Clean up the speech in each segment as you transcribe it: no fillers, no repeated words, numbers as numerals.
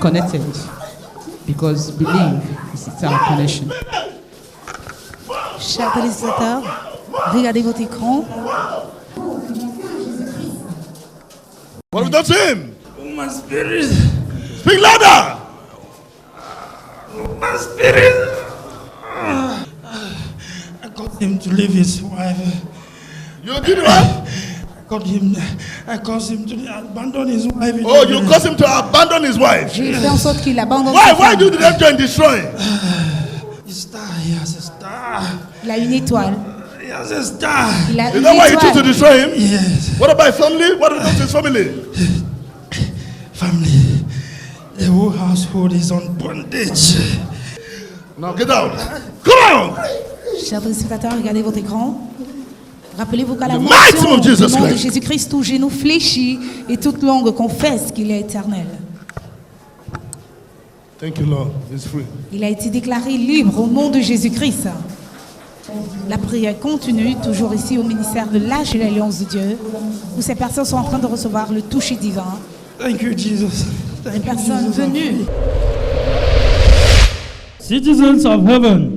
connected because belief is our connection. Chers téléspectateurs, regardez votre écran. What have you done to him? My spirit. Speak louder. My spirit. I got him to leave his wife. You did what? I caused him to abandon his wife. Oh, you caused him to abandon his wife. J'ai fait en sorte qu'il abandonne Why? sa Why femme. do you did join destroy? He has a star. Il a une étoile. He has a star. Il a Is une that why you choose to étoile. destroy him? Yes. What about his family? What about his family? Family. The whole household is on bondage. Now get out. Come on. Chers téléspectateurs, regardez votre écran. Rappelez-vous qu'à la The mighty mention name of Jesus du nom de Christ. Jésus-Christ, tout genou fléchit et toute langue confesse qu'il est éternel. Thank you, Lord. He's free. Il a été déclaré libre au nom de Jésus-Christ. La prière continue, toujours ici au ministère de l'Âge et l'Alliance de Dieu, où ces personnes sont en train de recevoir le toucher divin. Thank you, Jesus. Les Thank you, personnes Jesus. venues. Citizens of heaven,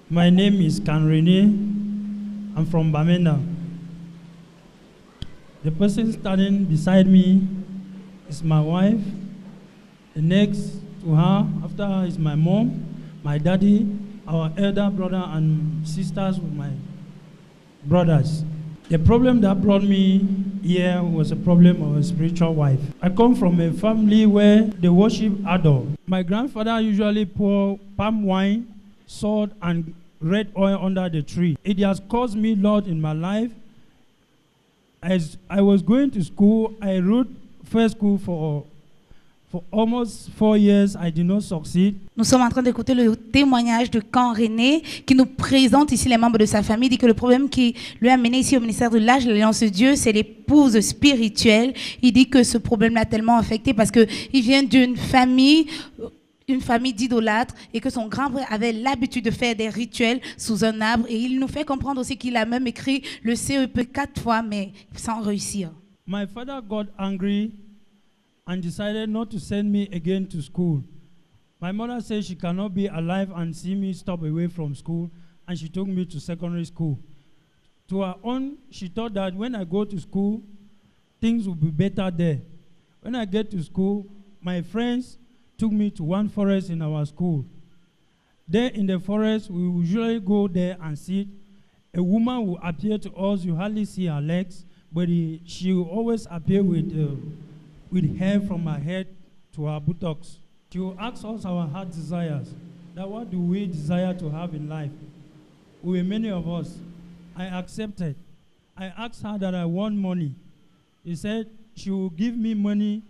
my name is Kanrini. I'm from Bamenda. The person standing beside me is my wife. The next to her, after her, is my mom, my daddy, our elder brother and sisters with my brothers. The problem that brought me here was a problem of a spiritual wife. I come from a family where they worship idol. My grandfather usually pour palm wine, salt, and red oil under the tree. It has caused me a lot in my life. As I was going to school, I wrote first school for almost 4 years. I did not succeed. Nous sommes en train d'écouter le témoignage de Camp René qui nous présente ici les membres de sa famille. Il dit que le problème qui lui a mené ici au ministère de l'Âge et de l'Alliance de Dieu, c'est l'épouse spirituelle. Il dit que ce problème l'a tellement affecté parce qu'il vient d'une famille d'idolâtres et que son grand-père avait l'habitude de faire des rituels sous un arbre. Et il nous fait comprendre aussi qu'il a même écrit le CEP 4 fois, mais sans réussir. My father got angry and decided not to send me again to school. My mother said she cannot be alive and see me stop away from school, and she took me to secondary school. To her own, she thought that when I go to school, things will be better there. When I get to school, my friends took me to one forest in our school. There in the forest, we usually go there and sit. A woman will appear to us, you hardly see her legs, but she will always appear with hair from her head to her buttocks. She will ask us our heart desires, that what do we desire to have in life? We were many of us. I accepted. I asked her that I want money. She said she will give me money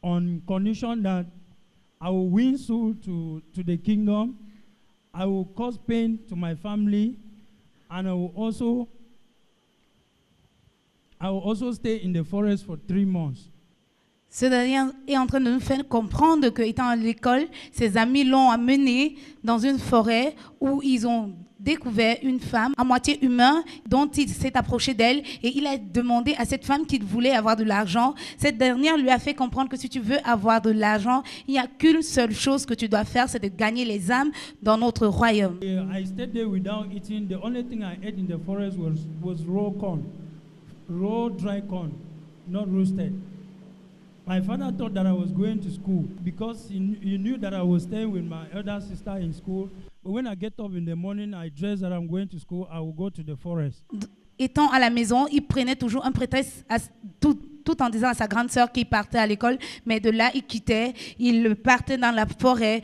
on condition that I will win soul to the kingdom, I will cause pain to my family, and I will also stay in the forest for 3 months. Ce dernier est en train de nous faire comprendre qu'étant à l'école, ses amis l'ont amené dans une forêt où ils ont découvert une femme à moitié humaine dont il s'est approché d'elle et il a demandé à cette femme qu'il voulait avoir de l'argent. Cette dernière lui a fait comprendre que si tu veux avoir de l'argent, il n'y a qu'une seule chose que tu dois faire, c'est de gagner les âmes dans notre royaume. I stayed there without eating. The only thing I ate in the forest was raw corn, raw dry corn, not roasted. My father thought that I was going to school because he knew that I was staying with my elder sister in school. But when I get up in the morning, I dress that I'm going to school, I will go to the forest. Étant à la maison, il prenait toujours un prétexte tout en disant à sa grande sœur qu'il partait à l'école, mais de là, il quittait, il partait dans la forêt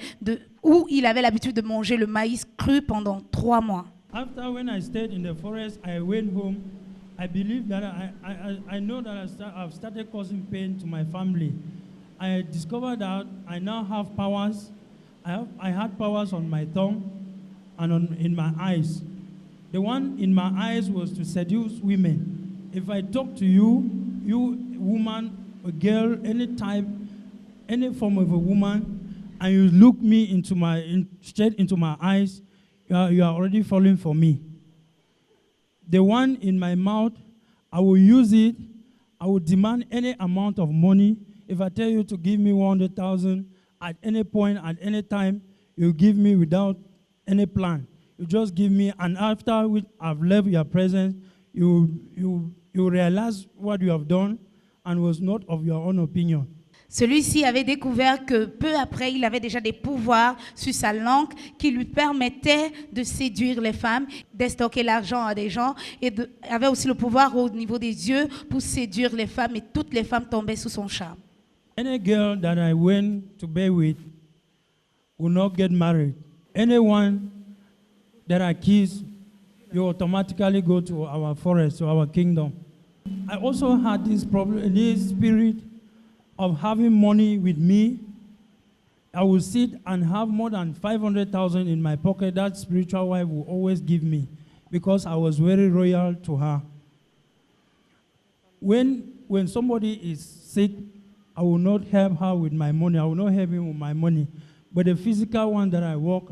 où il avait l'habitude de manger le maïs cru pendant 3 mois. After when I stayed in the forest, I went home. I believe that I know that I've started causing pain to my family. I discovered that I now have powers. I had powers on my tongue and in my eyes. The one in my eyes was to seduce women. If I talk to you woman, a girl, any type, any form of a woman, and you look me straight into my eyes, you are already falling for me. The one in my mouth, I will use it. I will demand any amount of money. If I tell you to give me 100,000 at any point, at any time, you give me without any plan. You just give me, and after I've left your presence, you realize what you have done and was not of your own opinion. Celui-ci avait découvert que peu après, il avait déjà des pouvoirs sur sa langue qui lui permettaient de séduire les femmes, d'estorquer l'argent à des gens et avait aussi le pouvoir au niveau des yeux pour séduire les femmes et toutes les femmes tombaient sous son charme. Any girl that I went to bed with will not get married. Anyone that I kiss, you automatically go to our forest, to our kingdom. I also had this problem, this spirit of having money with me. I would sit and have more than 500,000 in my pocket. That spiritual wife will always give me because I was very loyal to her. When somebody is sick, I will not help her with my money. I will not help him with my money. But the physical one that I work,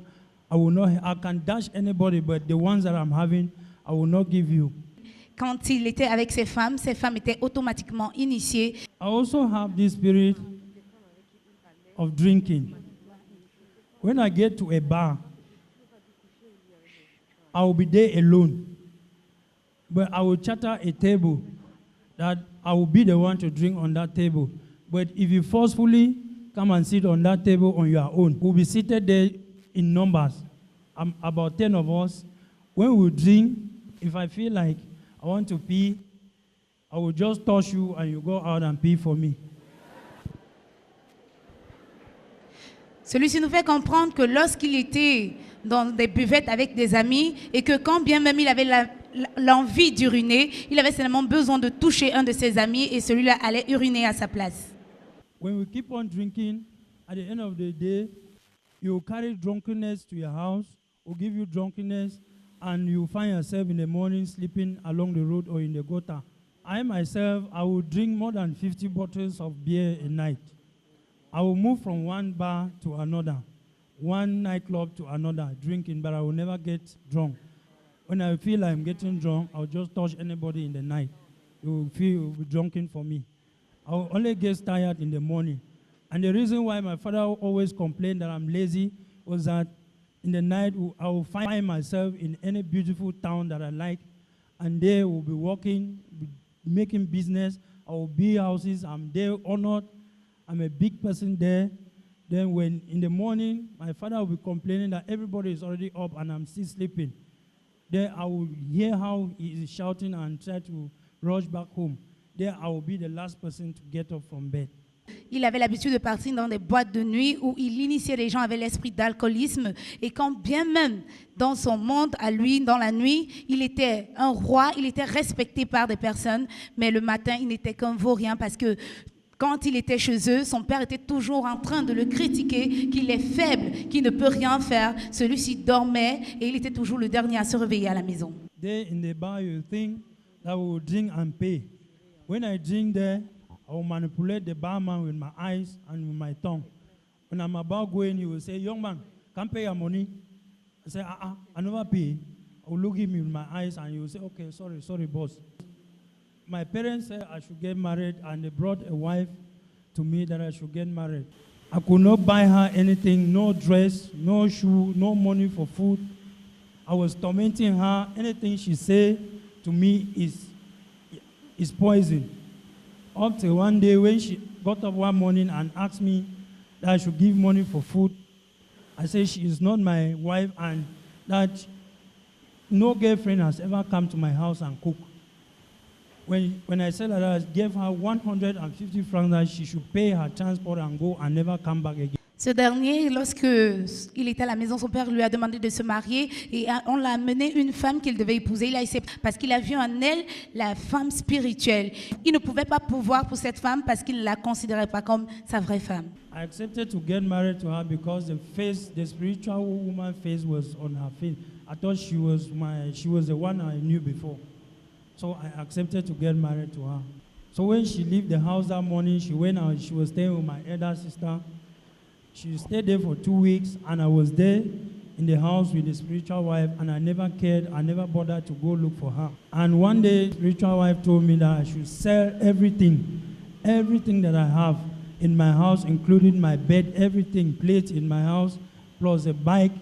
I can dash anybody, but the ones that I'm having, I will not give you. Quand il était avec ces femmes étaient automatiquement initiées. I also have this spirit of drinking. When I get to a bar, I will be there alone. But I will charter a table that I will be the one to drink on that table. But if you forcefully come and sit on that table on your own, we'll be seated there in numbers. About 10 of us. When we drink, if I feel like I want to pee, I will just touch you and you go out and pee for me. Celui-ci nous fait comprendre que lorsqu'il était dans des buvettes avec des amis et que quand bien même il avait l'envie d'uriner, il avait seulement besoin de toucher un de ses amis et celui-là allait uriner à sa place. When we keep on drinking, at the end of the day, you carry drunkenness to your house, or give you drunkenness, and you find yourself in the morning sleeping along the road or in the gutter. I myself, I will drink more than 50 bottles of beer a night. I will move from one bar to another, one nightclub to another, drinking, but I will never get drunk. When I feel I'm getting drunk, I'll just touch anybody in the night. You will be drunken for me. I will only get tired in the morning. And the reason why my father always complained that I'm lazy was that in the night, I will find myself in any beautiful town that I like, and there will be working, making business. I will build houses. I'm there honored. I'm a big person there. Then when in the morning, my father will be complaining that everybody is already up and I'm still sleeping. Then I will hear how he is shouting and try to rush back home. Then I will be the last person to get up from bed. Il avait l'habitude de partir dans des boîtes de nuit où il initiait les gens avec l'esprit d'alcoolisme. Et quand bien même dans son monde, à lui, dans la nuit, il était un roi, il était respecté par des personnes. Mais le matin, il n'était qu'un vaurien parce que quand il était chez eux, son père était toujours en train de le critiquer, qu'il est faible, qu'il ne peut rien faire. Celui-ci dormait et il était toujours le dernier à se réveiller à la maison. There in the bar, you think that we will drink and pay. When I drink there, I will manipulate the barman with my eyes and with my tongue. When I'm about going, he will say, "Young man, can't pay your money." I say, I never pay. I will look at him with my eyes and he will say, "Okay, sorry, boss." My parents said I should get married and they brought a wife to me that I should get married. I could not buy her anything, no dress, no shoe, no money for food. I was tormenting her. Anything she said to me is poison. Up till one day when she got up one morning and asked me that I should give money for food, I said she is not my wife and that no girlfriend has ever come to my house and cook. When I said that, I gave her 150 francs that she should pay her transport and go and never come back again. Ce dernier, lorsque il était à la maison, son père lui a demandé de se marier et on l'a amené une femme qu'il devait épouser. Il a essayé parce qu'il a vu en elle la femme spirituelle. Il ne pouvait pas pouvoir pour cette femme parce qu'il ne la considérait pas comme sa vraie femme. I accepted to get married to her because the spiritual woman face was on her face. I thought she was the one I knew before. So I accepted to get married to her. So when she left the house that morning, she went out. She was staying with my elder sister. She stayed there for 2 weeks, and I was there in the house with the spiritual wife, and I never cared. I never bothered to go look for her. And one day, the spiritual wife told me that I should sell everything that I have, in my house, including my bed, everything, plates in my house, plus a bike.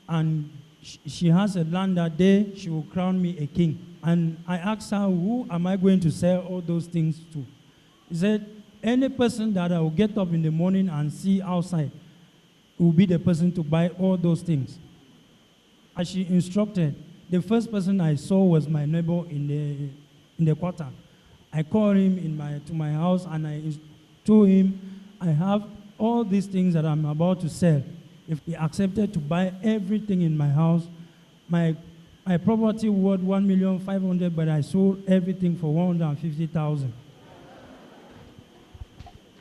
And she has a land that day, she will crown me a king. And I asked her, who am I going to sell all those things to? He said, any person that I will get up in the morning and see outside will be the person to buy all those things. As she instructed, the first person I saw was my neighbor in the quarter. I called him to my house and I told him, I have all these things that I'm about to sell. If he accepted to buy everything in my house, my property worth 1,500,000, but I sold everything for 150,000.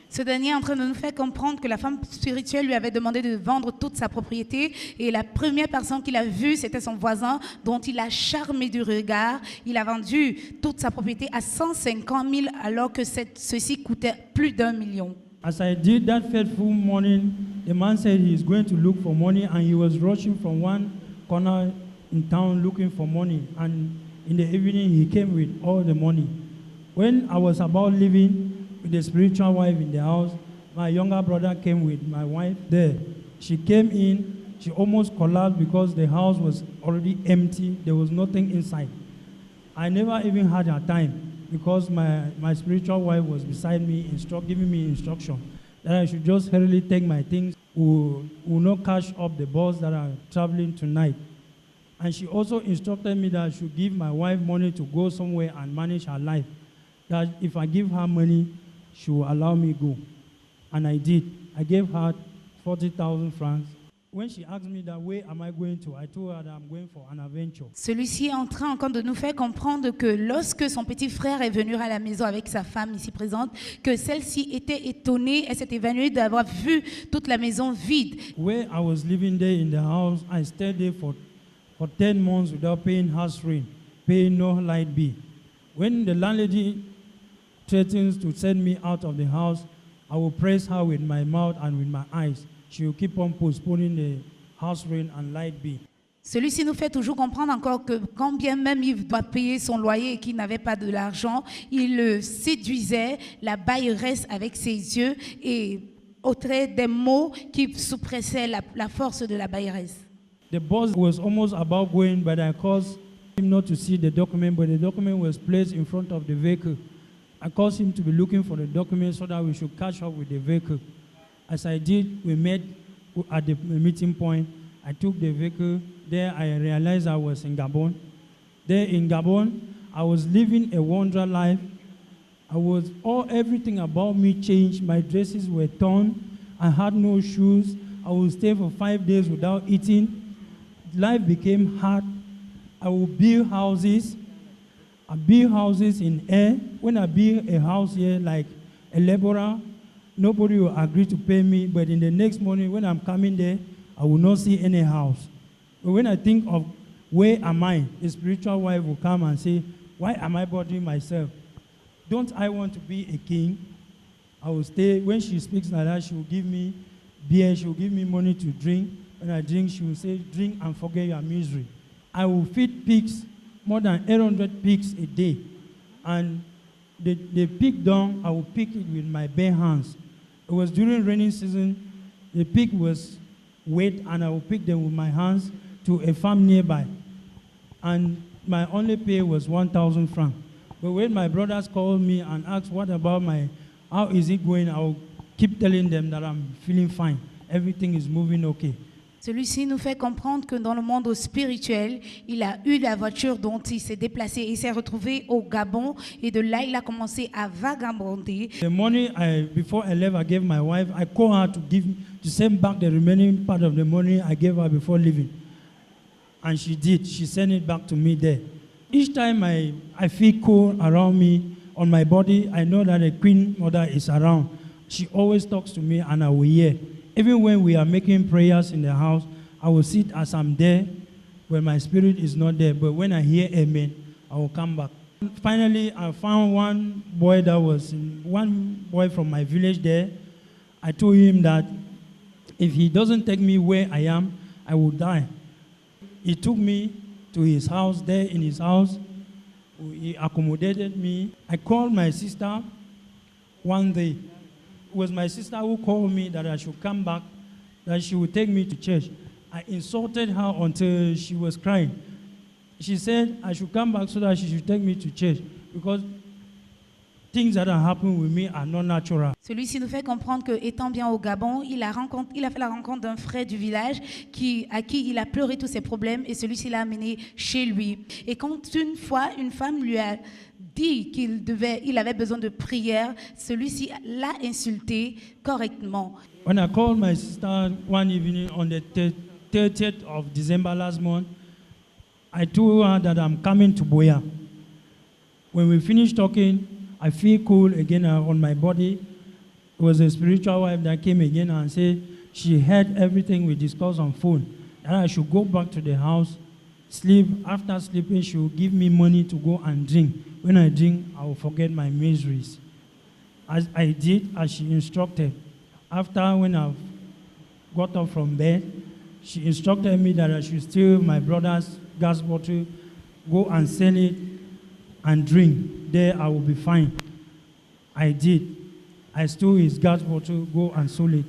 Ce dernier est en train de nous faire comprendre que la femme spirituelle lui avait demandé de vendre toute sa propriété et la première personne qu'il a vue, c'était son voisin dont il a charmé du regard. Il a vendu toute sa propriété à 150 000 alors que ceci coûtait plus d'1 million. As I did that fateful morning, the man said he is going to look for money and he was rushing from one corner in town looking for money. And in the evening, he came with all the money. When I was about leaving, with the spiritual wife in the house, my younger brother came with my wife there. She came in, she almost collapsed because the house was already empty. There was nothing inside. I never even had her time because my spiritual wife was beside me, giving me instruction that I should just hurriedly take my things, will not catch up the bus that are traveling tonight. And she also instructed me that I should give my wife money to go somewhere and manage her life. That if I give her money, she will allow me go. And I did. I gave her 40,000 francs. When she asked me that, where am I going to? I told her that I'm going for an adventure. Celui-ci est en train encore de nous faire comprendre que lorsque son petit frère est venu à la maison avec sa femme ici présente, que celle-ci était étonnée, elle s'est évanouie d'avoir vu toute la maison vide. Where I was living there in the house, I stayed there for 10 months without paying house rent, paying no light bill. When the landlady threatens to send me out of the house, I will praise her with my mouth and with my eyes. She will keep on postponing the house rent and light bill. Celui-ci nous fait toujours comprendre encore que quand bien même il doit payer son loyer et qu'il n'avait pas de l'argent, il séduisait la bailleresse avec ses yeux et au trait des mots qui suppressaient la force de la bailleresse. The boss was almost about going, but I caused him not to see the document, but the document was placed in front of the vehicle. I caused him to be looking for the document so that we should catch up with the vehicle. As I did, we met at the meeting point. I took the vehicle. There I realized I was in Gabon. There in Gabon, I was living a wonder life. Everything about me changed. My dresses were torn. I had no shoes. I would stay for 5 days without eating. Life became hard. I would build houses. I build houses in air. When I build a house here, like a laborer, nobody will agree to pay me. But in the next morning, when I'm coming there, I will not see any house. But when I think of where am I, the spiritual wife will come and say, why am I bothering myself? Don't I want to be a king? I will stay. When she speaks like that, she will give me beer. She will give me money to drink. When I drink, she will say, drink and forget your misery. I will feed pigs, more than 800 pigs a day. And the pig dung, I will pick it with my bare hands. It was during rainy season. The pig was wet, and I will pick them with my hands to a farm nearby. And my only pay was 1,000 francs. But when my brothers called me and asked, what about how is it going? I will keep telling them that I'm feeling fine. Everything is moving okay. Celui-ci nous fait comprendre que dans le monde spirituel, il a eu la voiture dont il s'est déplacé et s'est retrouvé au Gabon. Et de là, il a commencé à vagabonder. The money, before I left, I gave my wife. I called her to send back the remaining part of the money I gave her before leaving. And she did. She sent it back to me there. Each time I feel cold around me, on my body, I know that the Queen Mother is around. She always talks to me and I will hear. Even when we are making prayers in the house, I will sit as I'm there, but my spirit is not there. But when I hear amen, I will come back. Finally, I found one boy from my village there. I told him that if he doesn't take me where I am, I will die. He took me to his house. There in his house, he accommodated me. I called my sister one day. was my sister who called me that I should come back, that she would take me to church. I insulted her until she was crying. She said I should come back so that she should take me to church because things that are happening with me are not natural. Celui-ci nous fait comprendre que, étant bien au Gabon, il a fait la rencontre d'un frère du village à qui il a pleuré tous ses problèmes et celui-ci l'a amené chez lui. Et quand une fois, une femme lui a dit qu'il avait besoin de prière, celui-ci l'a insulté correctement. When I called my sister one evening on the 30th of December last month, I told her that I'm coming to Boya. When we finished talking, I feel cool again on my body. It was a spiritual wife that came again and said she heard everything we discussed on phone. And I should go back to the house, sleep. After sleeping, she will give me money to go and drink. When I drink, I will forget my miseries. As I did as she instructed. After, when I got up from bed, she instructed me that I should steal my brother's gas bottle, go and sell it, and drink. There I will be fine. I did. I stole his gas bottle, go and sold it.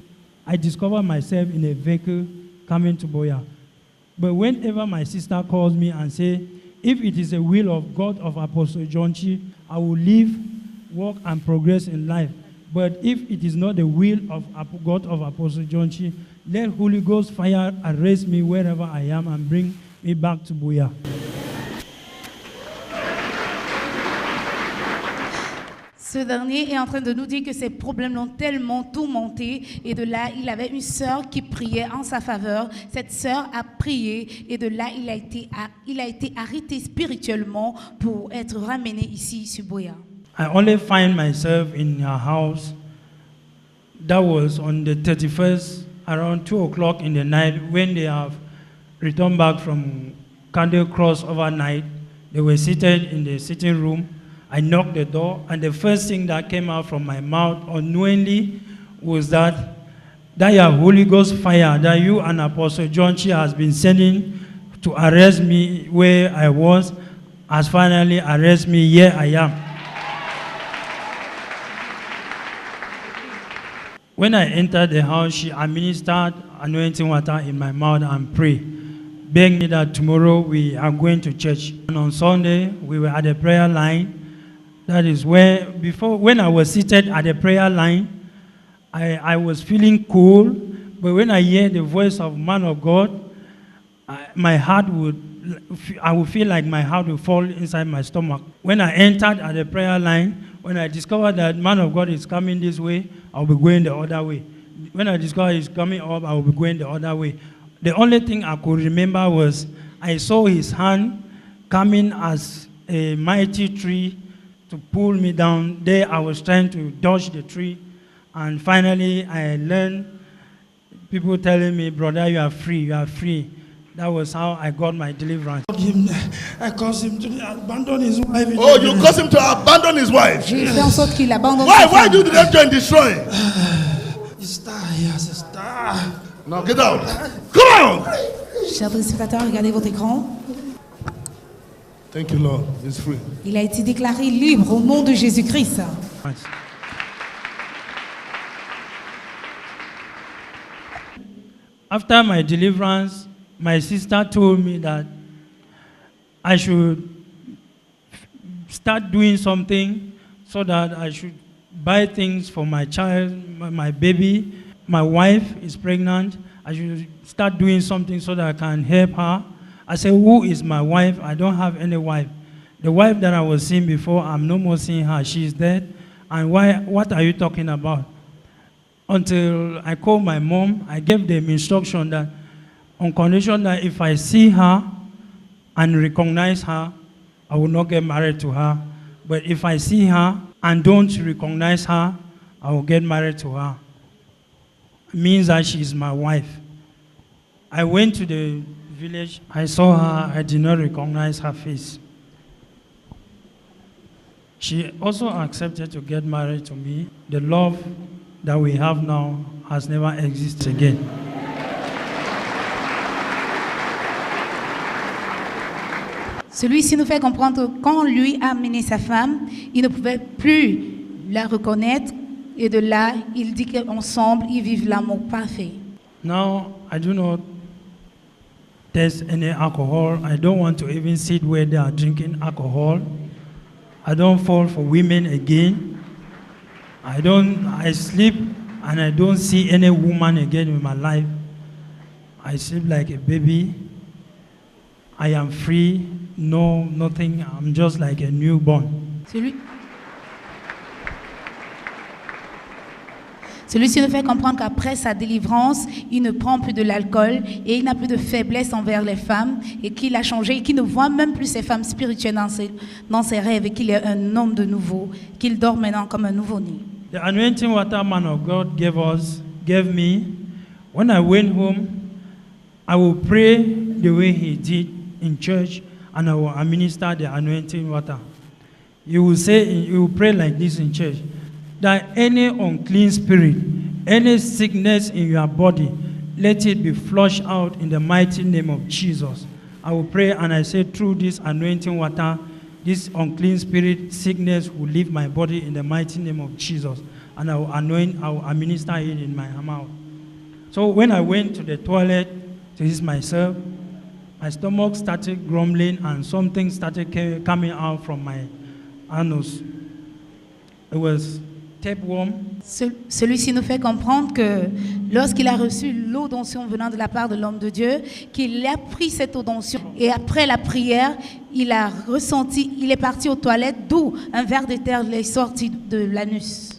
I discovered myself in a vehicle coming to Boya. But whenever my sister calls me and says, if it is the will of God of Apostle John Chi, I will live, work, and progress in life. But if it is not the will of God of Apostle John Chi, let Holy Ghost fire arrest me wherever I am and bring me back to Boya. Ce dernier est en train de nous dire que ses problèmes l'ont tellement tourmenté et de là, il avait une sœur qui priait en sa faveur. Cette sœur a prié et de là, il a été arrêté spirituellement pour être ramené ici sur Boya. I only find myself in her house. That was on the 31st, around 2 o'clock in the night, when they have returned back from Candle Cross overnight. They were seated in the sitting room. I knocked the door, and the first thing that came out from my mouth unknowingly was that your Holy Ghost fire that you and Apostle John Chi has been sending to arrest me where I was has finally arrested me. Here I am. When I entered the house, she administered anointing water in my mouth and prayed, begging me that tomorrow we are going to church. And on Sunday, we were at the prayer line. That is where, when I was seated at the prayer line, I was feeling cool, but when I hear the voice of man of God, I would feel like my heart would fall inside my stomach. When I entered at the prayer line, when I discovered that man of God is coming this way, I'll be going the other way. When I discovered he's coming up, I will be going the other way. The only thing I could remember was I saw his hand coming as a mighty tree to pull me down. There I was trying to dodge the tree, and finally I learned people telling me, brother, you are free, you are free. That was how I got my deliverance. I caused him to abandon his wife. Oh, you caused him to abandon his wife. J'ai fait en sorte qu'il abandonne sa Why femme. do you them join destroying? His star, he has a star. Now get out. Come on. Chers téléspectateurs, regardez votre écran. Thank you, Lord. He's free. Il a été déclaré libre au nom de Jésus-Christ. After my deliverance, my sister told me that I should start doing something so that I should buy things for my child, my baby. My wife is pregnant. I should start doing something so that I can help her. I said, who is my wife? I don't have any wife. The wife that I was seeing before, I'm no more seeing her. She's dead. And what are you talking about? Until I called my mom, I gave them instruction that on condition that if I see her and recognize her, I will not get married to her. But if I see her and don't recognize her, I will get married to her. It means that she is my wife. I went to the village, I saw her, I did not recognize her face. She also accepted to get married to me. The love that we have now has never existed again. Celui-ci nous fait comprendre que quand lui a amené sa femme, il ne pouvait plus la reconnaître Et de là, il dit qu'ensemble, ils vivent l'amour parfait. Now, I do not taste any alcohol. I don't want to even sit where they are drinking alcohol. I don't fall for women again. I sleep and I don't see any woman again in my life. I sleep like a baby. I am free. No, nothing. I'm just like a newborn. Celui-ci nous fait comprendre qu'après sa délivrance, il ne prend plus de l'alcool et il n'a plus de faiblesse envers les femmes et qu'il a changé et qu'il ne voit même plus ces femmes spirituelles dans ses rêves et qu'il est un homme de nouveau, qu'il dort maintenant comme un nouveau-né. The anointing water man of God gave me. When I went home, I will pray the way he did in church and I will administer the anointing water. You will pray like this in church. That any unclean spirit, any sickness in your body, let it be flushed out in the mighty name of Jesus. I will pray and I say through this anointing water, this unclean spirit, sickness will leave my body in the mighty name of Jesus. And I will administer it in my mouth. So when I went to the toilet to use myself, my stomach started grumbling and something started coming out from my anus. It was tapeworm. Celui-ci nous fait comprendre que lorsqu'il a reçu l'eau d'onction venant de la part de l'homme de Dieu, qu'il a pris cette eau d'onction et après la prière, il est parti aux toilettes, d'où un ver de terre est sorti de l'anus.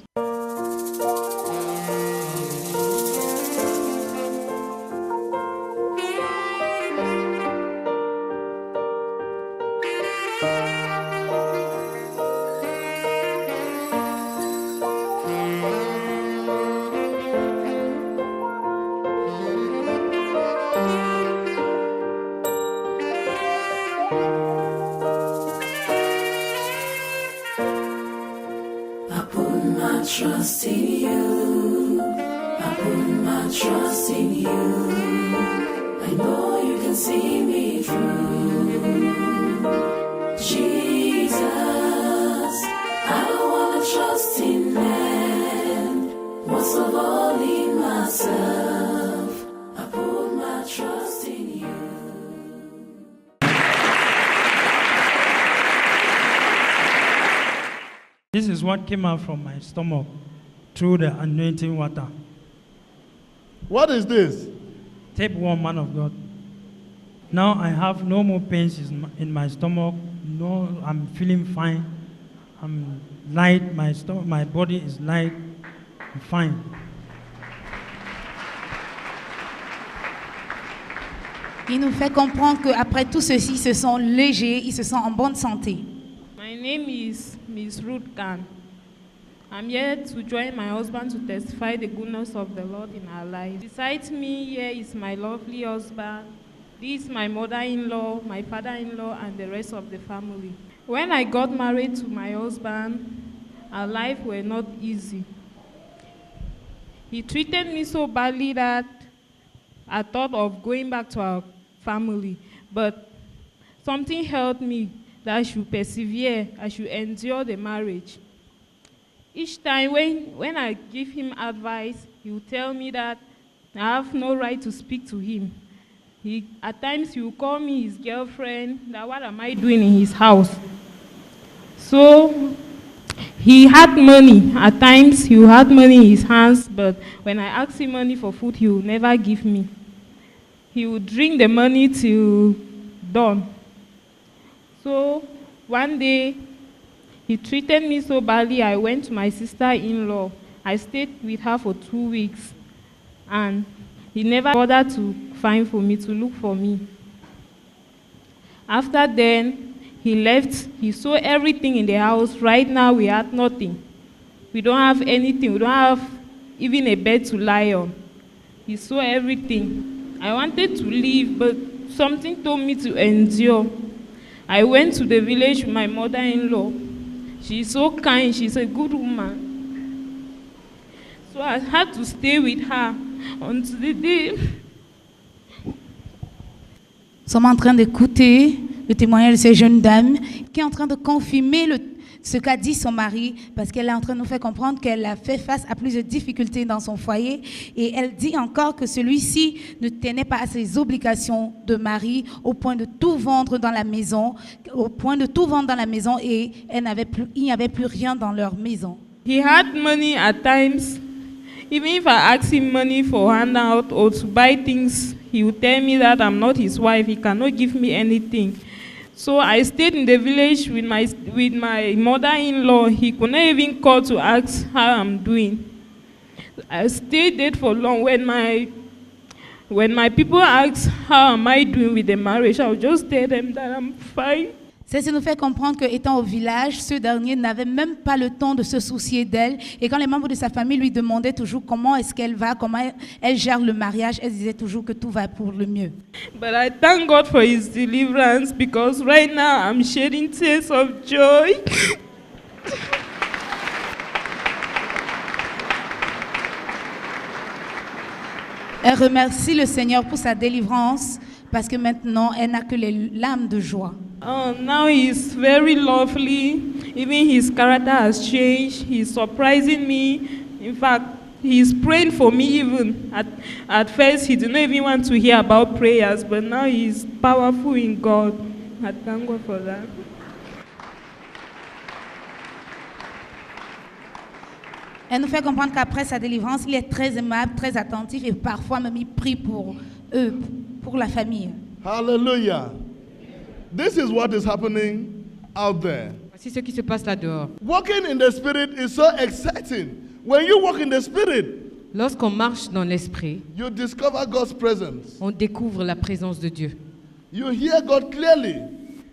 Trust in you, I put my trust in you. I know you can see me through. Jesus, I don't wanna trust in man, most of all in myself. I put my trust in you. This is what came out from my stomach through the anointing water. What is this? Tapeworm, man of God. Now I have no more pains in my stomach. No, I'm feeling fine. I'm light. My body is light. I'm fine. Il nous fait comprendre qu'après tout ceci, ils se sentent légers, ils se sentent en bonne santé. My name is Ms. Ruth Khan. I'm here to join my husband to testify the goodness of the Lord in our lives. Besides me, here is my lovely husband. This is my mother-in-law, my father-in-law, and the rest of the family. When I got married to my husband, our life were not easy. He treated me so badly that I thought of going back to our family, but something held me that I should persevere, I should endure the marriage. Each time when I give him advice, he will tell me that I have no right to speak to him. At times he will call me his girlfriend, that what am I doing in his house? So he had money. At times he had money in his hands, but when I asked him money for food, he would never give me. He would drink the money till dawn. So one day, he treated me so badly, I went to my sister-in-law. I stayed with her for 2 weeks, and he never bothered to find for me, to look for me. After then, he left. He saw everything in the house. Right now, we had nothing. We don't have anything. We don't have even a bed to lie on. He saw everything. I wanted to leave, but something told me to endure. I went to the village with my mother-in-law. She's so kind. She's a good woman. So I had to stay with her until the day. Nous sommes en train d'écouter le témoignage de ces jeunes dames qui est en train de confirmer ce qu'a dit son mari, parce qu'elle est en train de nous faire comprendre qu'elle a fait face à plusieurs difficultés dans son foyer. Et elle dit encore que celui-ci ne tenait pas à ses obligations de mari au point de tout vendre dans la maison, et il n'y avait plus rien dans leur maison. He had money at times. Even if I asked him money for handout or to buy things, he would tell me that I'm not his wife. He cannot give me anything. So I stayed in the village with my mother-in-law. He could not even call to ask how I'm doing. I stayed there for long. When my people ask how am I doing with the marriage, I would just tell them that I'm fine. Ça nous fait comprendre qu'étant au village, ce dernier n'avait même pas le temps de se soucier d'elle. Et quand les membres de sa famille lui demandaient toujours comment est-ce qu'elle va, comment elle gère le mariage, elle disait toujours que tout va pour le mieux. But I thank God for his deliverance because right now I'm shedding tears of joy. Elle remercie le Seigneur pour sa délivrance parce que maintenant, elle n'a que les larmes de joie. Oh, now he's very lovely. Even his character has changed. He's surprising me. In fact, he's praying for me even. At first, he did not even want to hear about prayers, but now he's powerful in God. I thank God for that. Elle nous fait comprendre qu'après sa délivrance, il est très aimable, très attentif et parfois même il prie pour eux, pour la famille. Hallelujah. This is what is happening out there. Voici ce qui se passe là dehors. Walking in the Spirit is so exciting. When you walk in the Spirit, Lorsqu'on marche dans l'esprit, you discover God's presence. on découvre la présence de Dieu. You hear God clearly.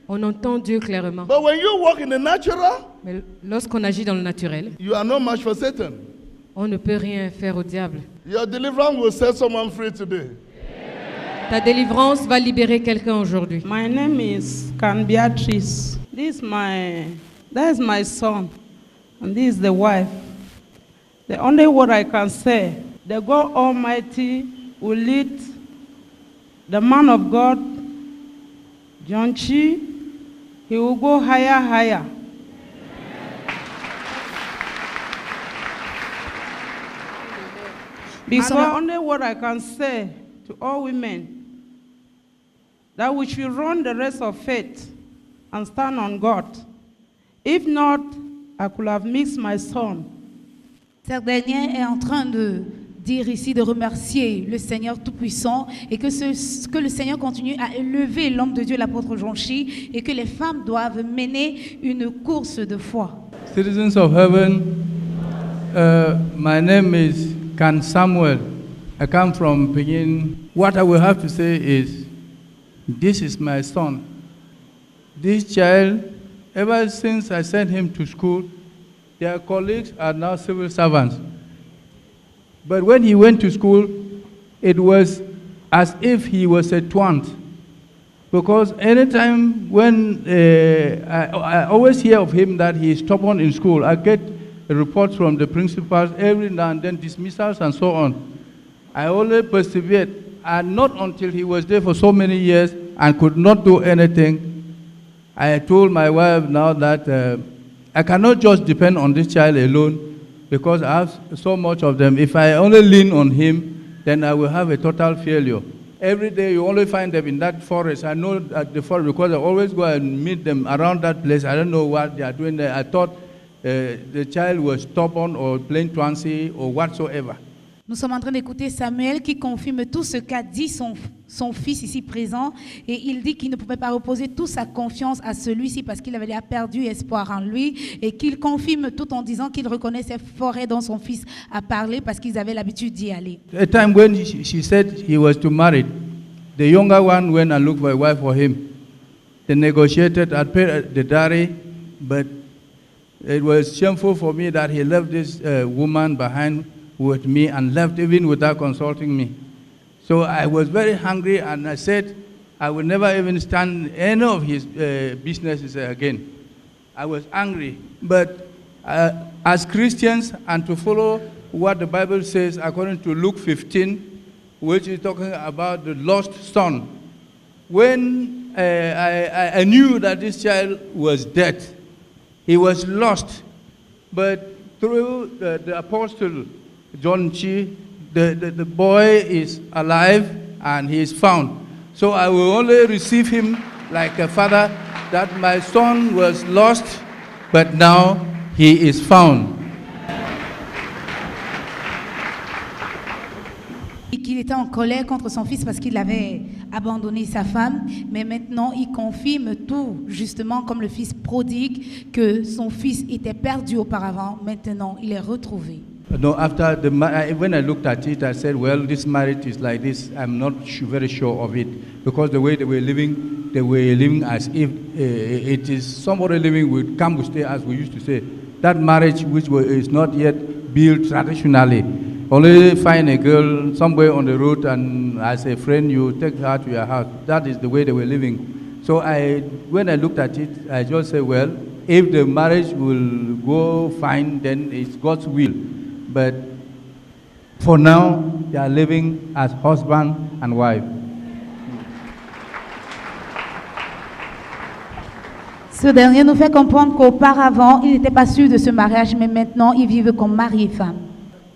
On entend Dieu clairement. But when you walk in the natural, Mais lorsqu'on agit dans le naturel, you are no match for Satan. on ne peut rien faire au diable. Your deliverance will set someone free today. Ta délivrance va libérer quelqu'un aujourd'hui. My name is Can Beatrice. That is my son, and this is the wife. The only word I can say, the God Almighty will lead the man of God, John Chi. He will go higher, higher. Because the only word I can say to all women, that we should run the race of faith and stand on God. If not, I could have missed my son. Cette dernière est en train de dire ici, de remercier le Seigneur Tout-Puissant et que le Seigneur continue à élever l'homme de Dieu, l'apôtre Jean-Chi, et que les femmes doivent mener une course de foi. Citizens of heaven, my name is Can Samuel. I come from Benin. What I will have to say is, this is my son. This child, ever since I sent him to school, their colleagues are now civil servants. But when he went to school, it was as if he was a twant. Because anytime when I always hear of him that he is stubborn in school, I get reports from the principals every now and then, dismissals and so on. I always persevered, and not until he was there for so many years and could not do anything, I told my wife now that I cannot just depend on this child alone because I have so much of them. If I only lean on him, then I will have a total failure. Every day you only find them in that forest. I know at the forest because I always go and meet them around that place. I don't know what they are doing there. I thought the child was stubborn or plain twancy or whatsoever. Nous sommes en train d'écouter Samuel qui confirme tout ce qu'a dit son fils ici présent, et il dit qu'il ne pouvait pas reposer toute sa confiance à celui-ci parce qu'il avait déjà perdu espoir en lui, et qu'il confirme tout en disant qu'il reconnaissait fort dans son fils à parler parce qu'ils avaient l'habitude d'y aller. A time when she said he was to marry, the younger one went and looked for a wife for him. They negotiated, I paid the dowry, but it was shameful for me that he left this woman behind with me and left even without consulting me. So I was very hungry, and I said I would never even stand any of his businesses again. I was angry. But as Christians, and to follow what the Bible says according to Luke 15, which is talking about the lost son, when I knew that this child was dead, He was lost, but through the apostle John Chi, the boy is alive and he is found. So I will only receive him like a father, that my son was lost, but now he is found. Qu'il était en colère contre son fils parce qu'il avait abandonné sa femme, mais maintenant il confirme tout, justement comme le fils prodigue, que son fils était perdu auparavant, maintenant il est retrouvé. No, after when I looked at it, I said, well, this marriage is like this. I'm not very sure of it, because the way they were living as if it is somebody living with come stay, as we used to say. That marriage which is not yet built traditionally. Only find a girl somewhere on the road and as a friend you take her to your house. That is the way they were living. So when I looked at it, I just said, well, if the marriage will go fine, then it's God's will. But for now, they are living as husband and wife. Ce dernier nous fait comprendre qu'auparavant, il n'était pas sûr de ce mariage, mais maintenant, ils vivent comme mari et femme.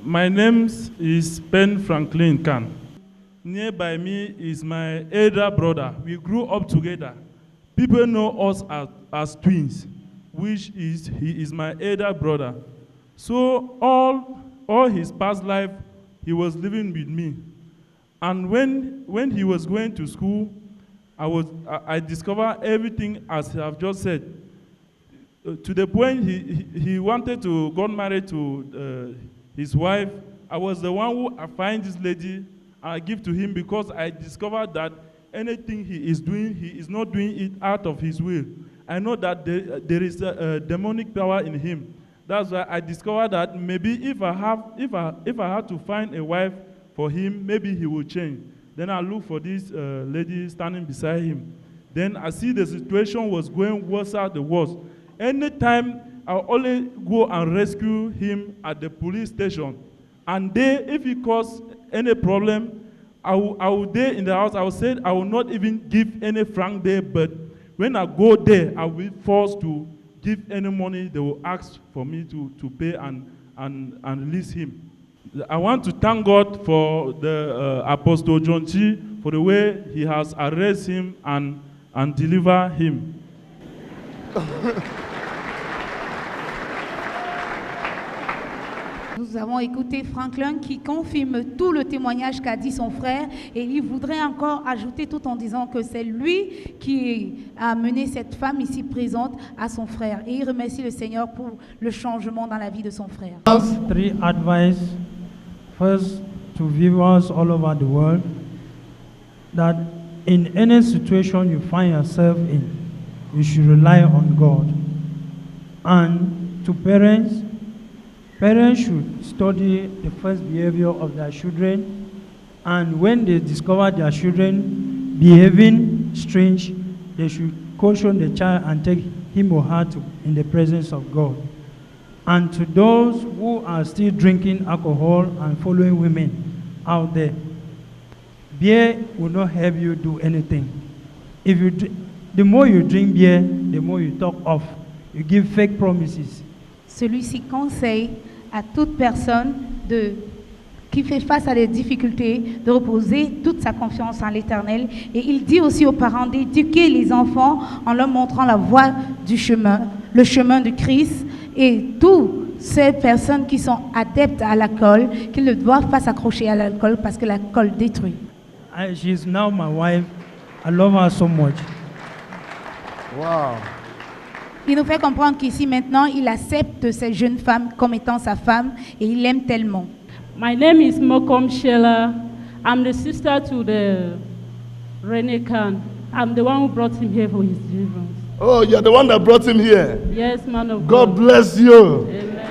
My name is Ben Franklin Khan. Nearby me is my elder brother. We grew up together. People know us as twins, which is he is my elder brother. So all his past life, he was living with me. And when he was going to school, I discovered everything as I have just said. To the point he wanted to get married to his wife. I was the one who I find this lady and I give to him, because I discovered that anything he is doing, he is not doing it out of his will. I know that there is a demonic power in him. That's why I discovered that maybe if I had to find a wife for him, maybe he will change. Then I look for this lady standing beside him. Then I see the situation was going worse out the worse. Anytime I'll only go and rescue him at the police station. And there, if he caused any problem, I will there in the house, I will say I will not even give any franc there, but when I go there, I will be forced to give any money they will ask for me to pay and release him. I want to thank God for the Apostle John Chi for the way he has arrested him and delivered him. Nous avons écouté Franklin qui confirme tout le témoignage qu'a dit son frère, et il voudrait encore ajouter tout en disant que c'est lui qui a amené cette femme ici présente à son frère, et il remercie le Seigneur pour le changement dans la vie de son frère. Three advice. First, to viewers all over the world, that in any situation you find yourself in, you should rely on God. And to parents should study the first behavior of their children, and when they discover their children behaving strange, they should caution the child and take him or her to in the presence of God. And to those who are still drinking alcohol and following women out there, beer will not help you do anything. The more you drink beer, the more you talk off. You give fake promises. Celui-ci conseille à toute personne qui fait face à des difficultés de reposer toute sa confiance en l'Éternel. Et il dit aussi aux parents d'éduquer les enfants en leur montrant la voie du chemin, le chemin de Christ. Et toutes ces personnes qui sont adeptes à l'alcool, qu'ils ne doivent pas s'accrocher à l'alcool parce que l'alcool détruit. She is now my wife. I love her so much. Wow. Il nous fait comprendre qu'ici maintenant, il accepte cette jeune femme comme étant sa femme et il l'aime tellement. My name is Mokom Sheila. I'm the sister to the Rene Khan. I'm the one who brought him here for his deliverance. Oh, you're the one that brought him here. Yes, man of God God. bless you. Amen.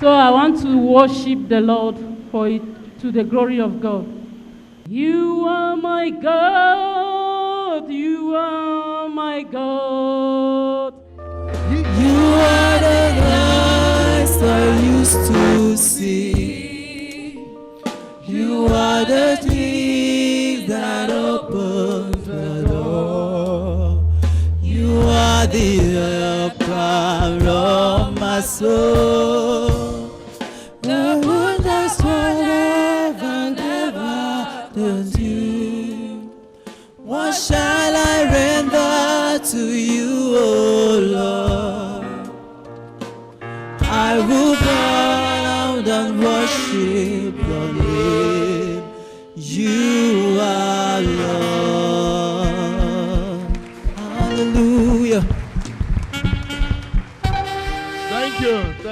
So I want to worship the Lord for it, to the glory of God. You are my God. You are my God. You are the lights I used to see. You are the things that open the door. You are the power of my soul. The wonders what I've never done you. What shall I render to you, O Lord? I will bow down and worship your name. You are Lord.